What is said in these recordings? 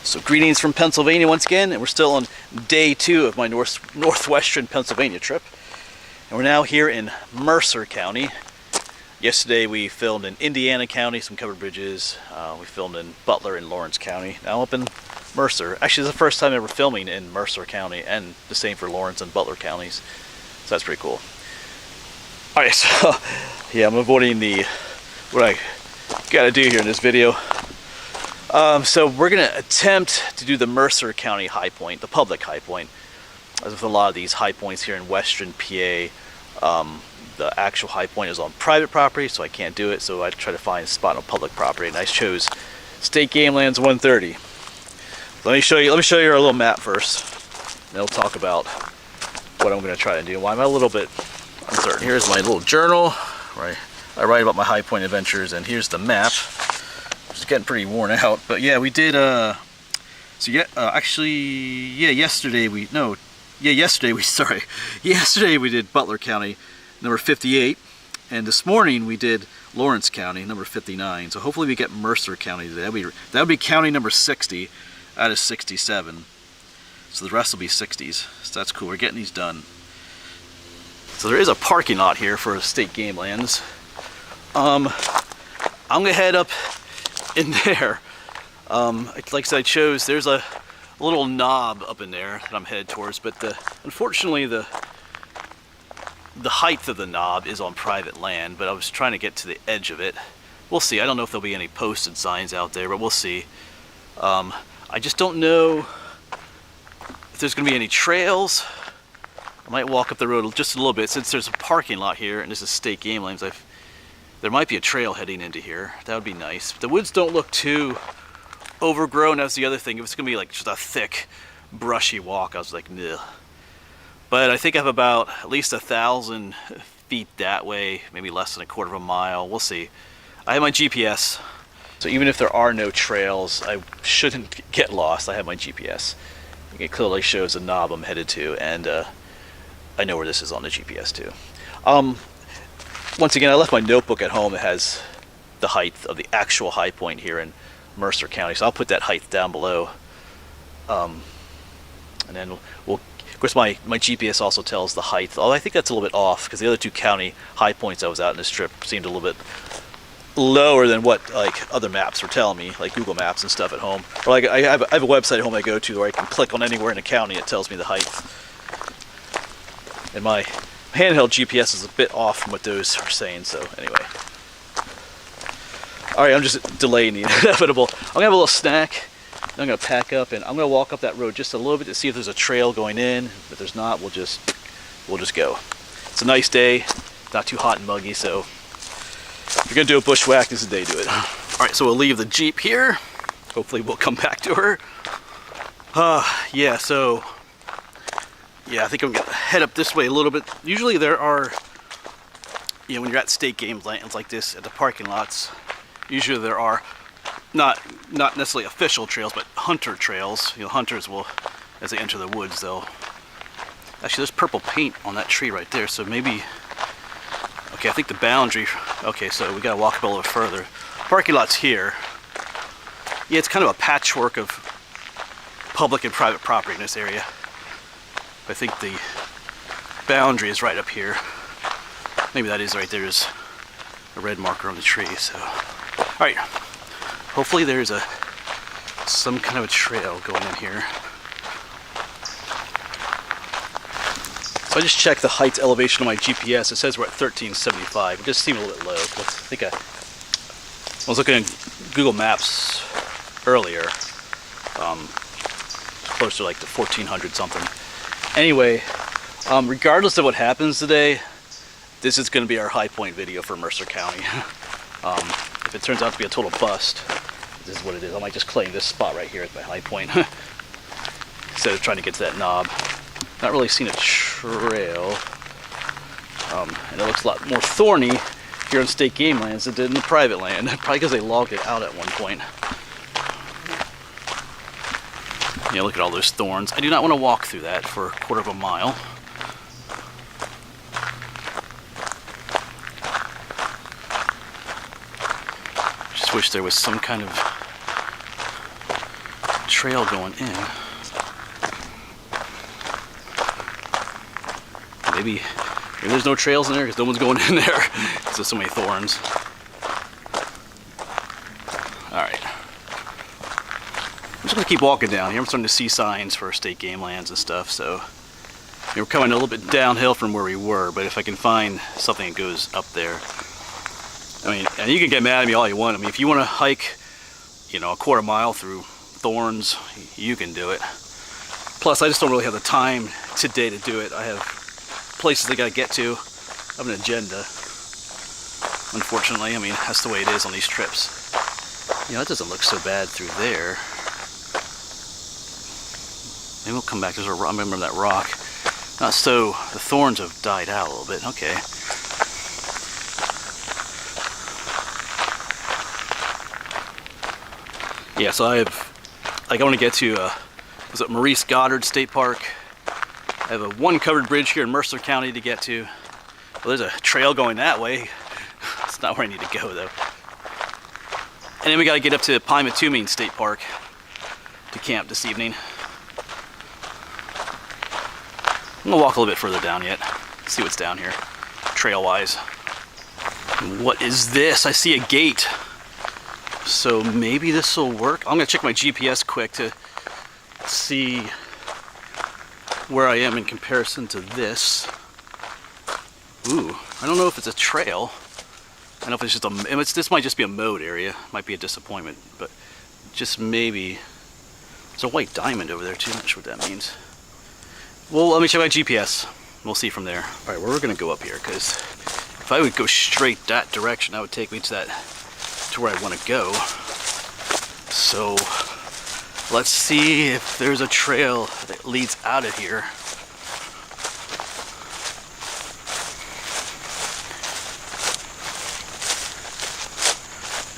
So greetings from Pennsylvania once again, and we're still on day 2 of my northwestern Pennsylvania trip. And we're now here in Mercer County. Yesterday we filmed in Indiana County, some covered bridges. We filmed in Butler and Lawrence County. Now up in Mercer. Actually, this is the first time ever filming in Mercer County, and the same for Lawrence and Butler counties. So that's pretty cool. Alright, so yeah, I'm avoiding what I gotta do here in this video. So we're going to attempt to do the Mercer County high point, the public high point. As with a lot of these high points here in western PA, the actual high point is on private property, so I can't do it. So I try to find a spot on public property, and I chose State Game Lands 130. Let me show you our little map first, and we'll talk about what I'm going to try to do. Why I'm a little bit uncertain. Here's my little journal where I write about my high point adventures, and here's the map. It's getting pretty worn out, but yeah, we did yesterday we did Butler County number 58, and this morning we did Lawrence County number 59. So hopefully we get Mercer County today. That would be county number 60 out of 67, so the rest will be 60s. So that's cool. We're getting these done. So there is a parking lot here for State Game Lands. I'm gonna head up in there. Like I said, there's a little knob up in there that I'm headed towards, but unfortunately the height of the knob is on private land, but I was trying to get to the edge of it. We'll see. I don't know if there'll be any posted signs out there, but we'll see. I just don't know if there's gonna be any trails. I might walk up the road just a little bit, since there's a parking lot here and this is State Game Lands. There might be a trail heading into here. That would be nice. The woods don't look too overgrown. That's the other thing. If it's gonna be like just a thick, brushy walk, I was like, nah. But I think I have about at least 1,000 feet that way, maybe less than a quarter of a mile. We'll see. I have my GPS, so even if there are no trails, I shouldn't get lost. I have my GPS. It clearly shows a knob I'm headed to, and I know where this is on the GPS too. Once again, I left my notebook at home. It has the height of the actual high point here in Mercer County, so I'll put that height down below. And then of course my GPS also tells the height. Although I think that's a little bit off, because the other 2 county high points I was out in this trip seemed a little bit lower than what like other maps were telling me, like Google Maps and stuff at home. Or like I have a website at home I go to where I can click on anywhere in the county. It tells me the height. And my handheld GPS is a bit off from what those are saying, so anyway. Alright, I'm just delaying the inevitable. I'm gonna have a little snack, then I'm gonna pack up, and I'm gonna walk up that road just a little bit to see if there's a trail going in. If there's not, we'll just go. It's a nice day, not too hot and muggy, so if you're gonna do a bushwhack, this is the day to do it. Alright, so we'll leave the Jeep here. Hopefully we'll come back to her. Yeah, I think I'm gonna head up this way a little bit. Usually there are, when you're at State Game Lands like this at the parking lots, usually there are not necessarily official trails, but hunter trails. Hunters will, as they enter the woods, actually there's purple paint on that tree right there, so maybe, okay, I think the boundary, okay, so we gotta walk up a little bit further. Parking lot's here. Yeah, it's kind of a patchwork of public and private property in this area. I think the boundary is right up here. Maybe that is right there. There's a red marker on the tree. So, all right. Hopefully there's some kind of a trail going in here. So I just checked the height elevation on my GPS. It says we're at 1375. It just seemed a little bit low. I was looking at Google Maps earlier. Closer to like the 1400 something. Anyway, regardless of what happens today, this is going to be our high point video for Mercer County. If it turns out to be a total bust, this is what it is. I might just claim this spot right here as my high point instead of trying to get to that knob. Not really seen a trail, and it looks a lot more thorny here on State Game Lands than it did in the private land. Probably because they logged it out at one point. Yeah, look at all those thorns. I do not want to walk through that for a quarter of a mile. Just wish there was some kind of trail going in. Maybe there's no trails in there because no one's going in there because there's so many thorns. Alright. I'm just going to keep walking down here. I'm starting to see signs for state game lands and stuff, so we're coming a little bit downhill from where we were, but if I can find something that goes up there. I mean, and you can get mad at me all you want. I mean, if you want to hike, you know, a quarter mile through thorns, you can do it. Plus, I just don't really have the time today to do it. I have places I gotta get to. I have an agenda. Unfortunately, I mean, that's the way it is on these trips. You know, it doesn't look so bad through there. Maybe we'll come back. There's a rock. I remember that rock. So the thorns have died out a little bit. Okay. Yeah, so I want to get to, was it Maurice Goddard State Park? I have a one covered bridge here in Mercer County to get to. Well, there's a trail going that way. It's not where I need to go though. And then we got to get up to Pymatuning State Park to camp this evening. I'm gonna walk a little bit further down yet. See what's down here, trail-wise. What is this? I see a gate. So maybe this will work. I'm gonna check my GPS quick to see where I am in comparison to this. Ooh, I don't know if it's a trail. I don't know if it's just this might just be a mode area. Might be a disappointment, but just maybe. There's a white diamond over there too. I'm not sure what that means. Well, let me check my GPS. We'll see from there. All right, well, we're gonna go up here because if I would go straight that direction, that would take me to where I want to go. So let's see if there's a trail that leads out of here.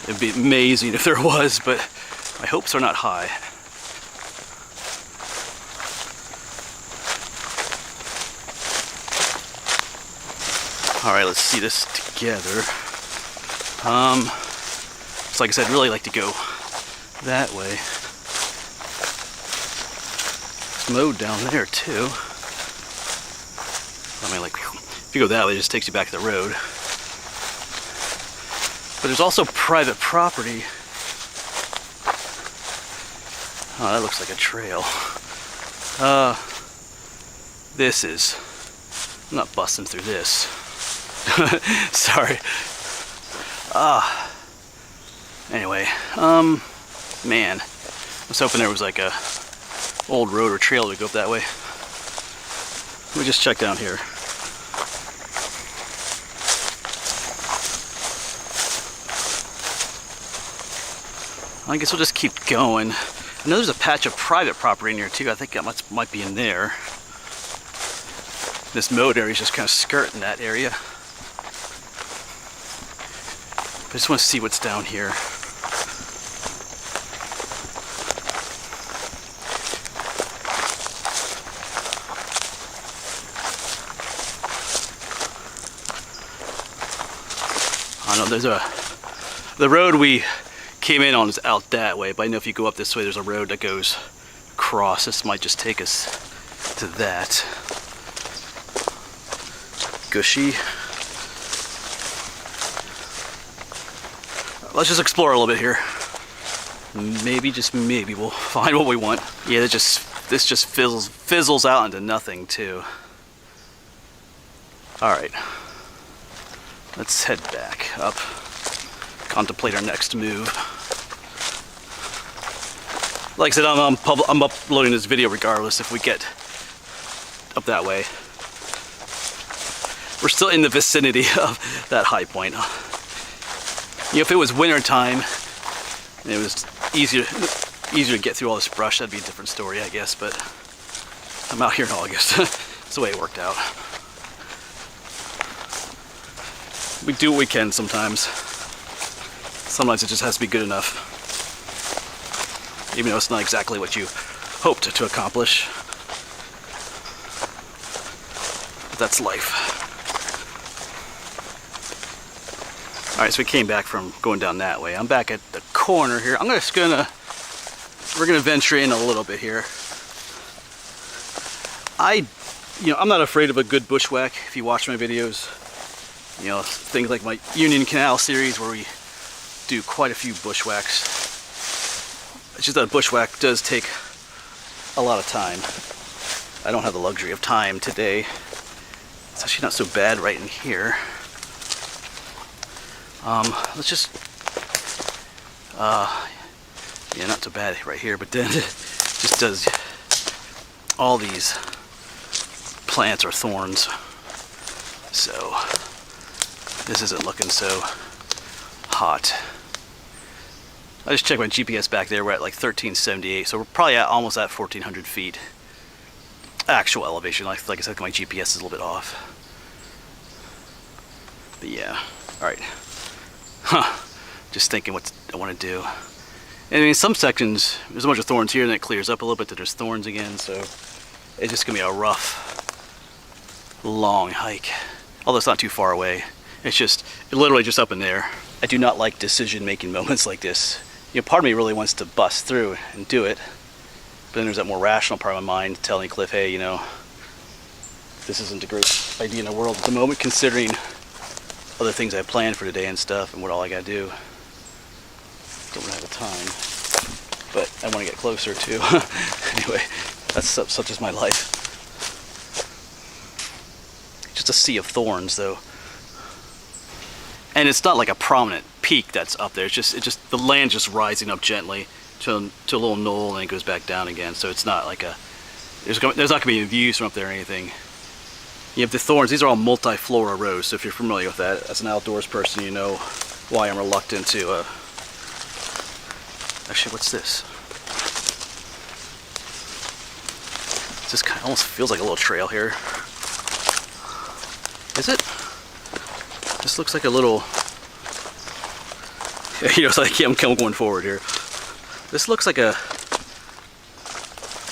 It'd be amazing if there was, but my hopes are not high. All right, let's see this together. So like I said, I'd really like to go that way. It's mowed down there too. I mean, like, if you go that way, it just takes you back to the road. But there's also private property. Oh, that looks like a trail. I'm not busting through this. Sorry. Anyway, man, I was hoping there was like a old road or trail to go up that way. Let me just check down here. I guess we'll just keep going. I know there's a patch of private property in here too. I think that might be in there. This mode area is just kind of skirting that area. I just want to see what's down here. I know there's the road we came in on is out that way, but I know if you go up this way, there's a road that goes across. This might just take us to that. Gushy. Let's just explore a little bit here. Maybe, just maybe, we'll find what we want. Yeah, this just fizzles out into nothing too. All right, let's head back up. Contemplate our next move. Like I said, I'm uploading this video regardless if we get up that way. We're still in the vicinity of that high point. You know, if it was winter time and it was easier to get through all this brush, that'd be a different story, I guess. But I'm out here in August. That's the way it worked out. We do what we can sometimes. Sometimes it just has to be good enough, even though it's not exactly what you hoped to accomplish. But that's life. All right, so we came back from going down that way. I'm back at the corner here. I'm just gonna we're gonna venture in a little bit here. I'm not afraid of a good bushwhack. If you watch my videos, things like my Union Canal series where we do quite a few bushwhacks. It's just that a bushwhack does take a lot of time. I don't have the luxury of time today. It's actually not so bad right in here. Let's just, yeah, not so bad right here, but then it just does all these plants are thorns. So this isn't looking so hot. I just checked my GPS back there. We're at like 1378, so we're probably almost at 1400 feet actual elevation. Like I said, my GPS is a little bit off. But yeah, all right. Just thinking what I want to do. And I mean, some sections there's a bunch of thorns here, and then it clears up a little bit. Then there's thorns again, so it's just gonna be a rough, long hike. Although it's not too far away. It's literally just up in there. I do not like decision-making moments like this. Part of me really wants to bust through and do it, but then there's that more rational part of my mind telling Cliff, hey, this isn't a great idea in the world at the moment, considering other things I planned for today and stuff, and what all I gotta do. Don't really have the time, but I want to get closer too. Anyway, that's such is my life. Just a sea of thorns, though. And it's not like a prominent peak that's up there. It's just the land just rising up gently to a little knoll, and it goes back down again. So it's not like there's not gonna be any views from up there or anything. You have the thorns. These are all multiflora rows. So if you're familiar with that, as an outdoors person, you know why I'm reluctant to. Actually, what's this? This kind of almost feels like a little trail here. Is it? This looks like a little, it's like, I'm going forward here. This looks like a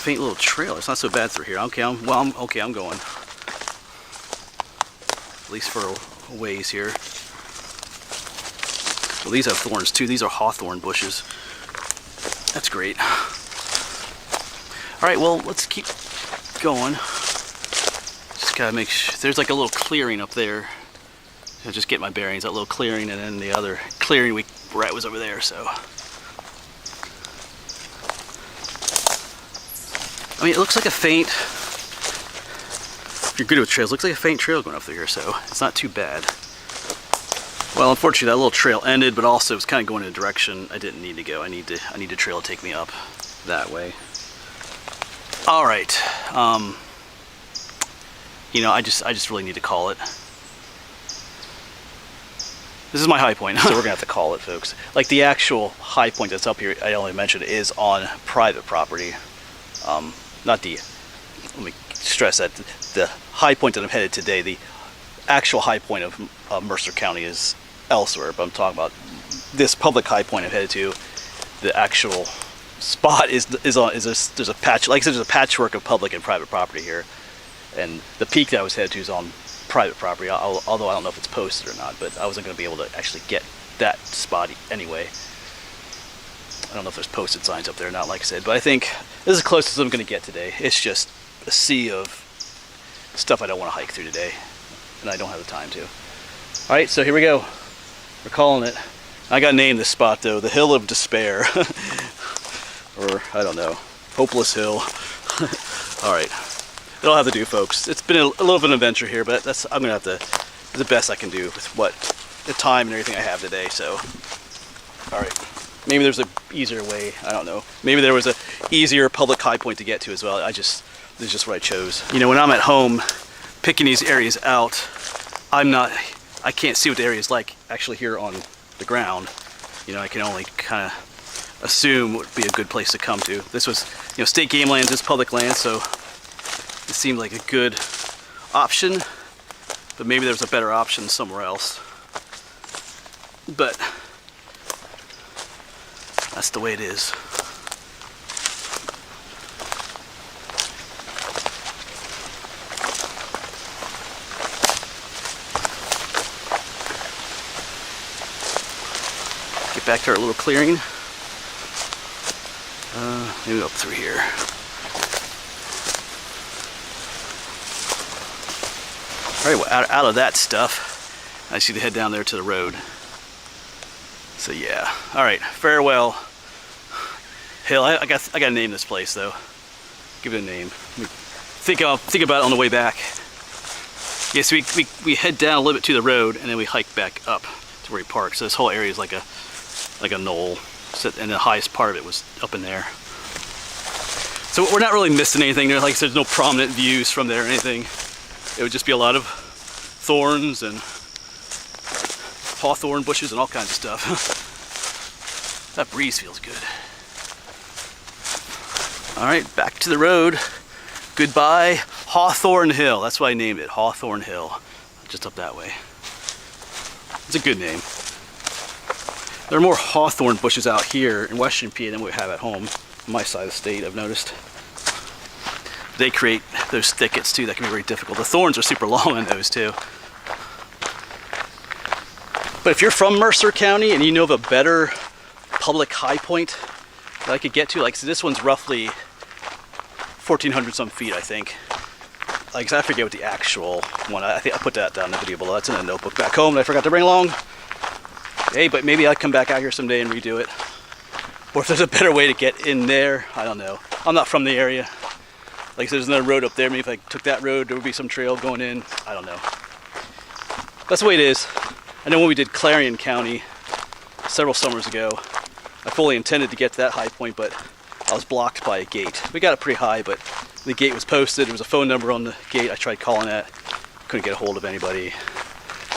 faint little trail. It's not so bad through here. Okay, I'm going. At least for a ways here. Well, these have thorns too. These are hawthorn bushes. That's great. All right, well, let's keep going. Just gotta make sure. There's like a little clearing up there. I'll just get my bearings, that little clearing, and then the other clearing we were at was over there, so. I mean, it looks like a faint, if you're good with trails, it looks like a faint trail going up through here, so it's not too bad. Well, unfortunately, that little trail ended, but also it was kind of going in a direction I didn't need to go. I need a trail to take me up that way. All right. I just really need to call it. This is my high point, so we're gonna have to call it, folks. Like the actual high point that's up here, I only mentioned, is on private property. Let me stress that the high point that I'm headed today, the actual high point of Mercer County is elsewhere, but I'm talking about this public high point I'm headed to. The actual spot is there's a patch, like I said, there's a patchwork of public and private property here, and the peak that I was headed to is on private property, although I don't know if it's posted or not, but I wasn't going to be able to actually get that spot anyway. I don't know if there's posted signs up there or not, like I said, but I think this is as close as I'm going to get today. It's just a sea of stuff I don't want to hike through today, and I don't have the time to. Alright, so here we go. We're calling it. I got to name this spot, though, the Hill of Despair. Or, I don't know, Hopeless Hill. Alright. It'll have to do, folks. It's been a little bit of an adventure here, but I'm gonna have to do the best I can do with what the time and everything I have today. So, all right. Maybe there's an easier way. I don't know. Maybe there was a easier public high point to get to as well. This is just what I chose. When I'm at home picking these areas out, I can't see what the area is like actually here on the ground. I can only kind of assume what would be a good place to come to. This was, state game lands is public land, so it seemed like a good option, but maybe there's a better option somewhere else. But that's the way it is. Get back to our little clearing. Maybe up through here. All right, well, out of that stuff, I see the head down there to the road. So yeah, all right, farewell hill. I got to name this place though. Give it a name. Think about it on the way back. Yeah, so we head down a little bit to the road and then we hike back up to where we park. So this whole area is like a knoll, so, and the highest part of it was up in there. So we're not really missing anything there. Like I said, there's no prominent views from there or anything. It would just be a lot of thorns and hawthorn bushes and all kinds of stuff. That breeze feels good. All right, back to the road. Goodbye, Hawthorne Hill. That's why I named it, Hawthorne Hill. Just up that way. It's a good name. There are more hawthorn bushes out here in Western PA than we have at home. On my side of the state, I've noticed. They create those thickets too that can be very difficult. The thorns are super long on those too. But if you're from Mercer County and you know of a better public high point that I could get to, like so this one's roughly 1,400 some feet, I think. Like I forget what the actual one. I think I put that down in the video below. That's in a notebook back home that I forgot to bring along. Hey, but maybe I'll come back out here someday and redo it. Or if there's a better way to get in there, I don't know. I'm not from the area. Like there's another road up there. Maybe if I took that road, there would be some trail going in. I don't know. That's the way it is. I know when we did Clarion County several summers ago, I fully intended to get to that high point, but I was blocked by a gate. We got it pretty high, but the gate was posted. There was a phone number on the gate. I tried calling that. Couldn't get a hold of anybody.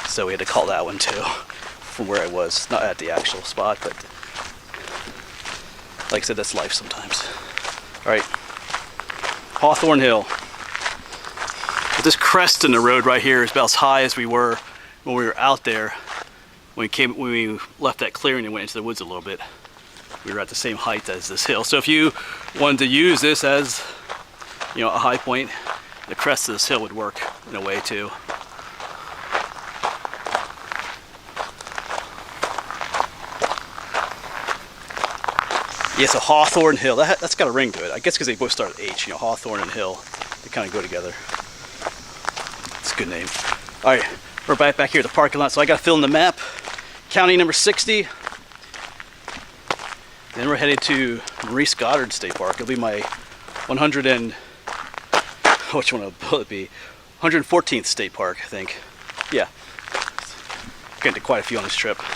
So we had to call that one too, from where I was. Not at the actual spot, but like I said, that's life sometimes. All right. Hawthorne Hill. But this crest in the road right here is about as high as we were when we were out there. When we left that clearing and went into the woods a little bit, we were at the same height as this hill. So if you wanted to use this as, you know, a high point, the crest of this hill would work in a way too. Yeah, so Hawthorne Hill, that's got a ring to it. I guess because they both start with H, you know, Hawthorne and Hill. They kind of go together. It's a good name. All right, we're back here at the parking lot. So I got to fill in the map. County number 60. Then we're headed to Maurice Goddard State Park. It'll be my 114th state park, I think. Yeah. Getting to quite a few on this trip. All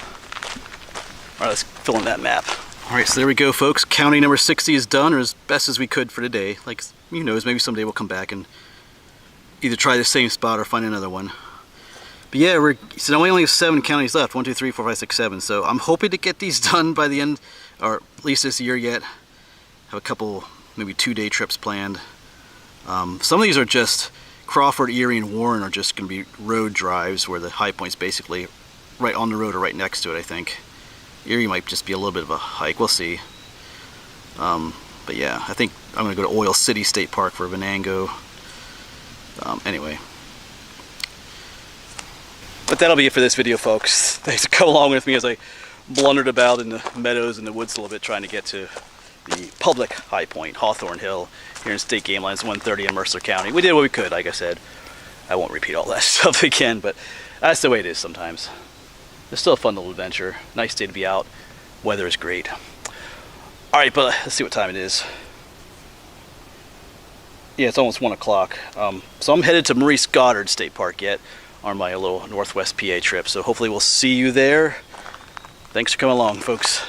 right, let's fill in that map. All right, so there we go, folks. County number 60 is done, or as best as we could for today. Like, who knows, maybe someday we'll come back and either try the same spot or find another one. But yeah, so now we only have 7 counties left. 1, 2, 3, 4, 5, 6, 7. So I'm hoping to get these done by the end, or at least this year yet. Have a couple, maybe 2-day trips planned. Some of these are just, Crawford, Erie, and Warren are just going to be road drives where the high point's basically right on the road or right next to it, I think. Erie might just be a little bit of a hike, we'll see. But yeah, I think I'm going to go to Oil City State Park for Venango. Anyway. But that'll be it for this video, folks. Thanks for coming along with me as I blundered about in the meadows and the woods a little bit trying to get to the public high point, Hawthorne Hill, here in State Game Lines 130 in Mercer County. We did what we could, like I said. I won't repeat all that stuff again, but that's the way it is sometimes. It's still a fun little adventure. Nice day to be out. Weather is great. All right, but let's see what time it is. Yeah, it's almost 1 o'clock. So I'm headed to Maurice Goddard State Park yet on my little Northwest PA trip. So hopefully we'll see you there. Thanks for coming along, folks.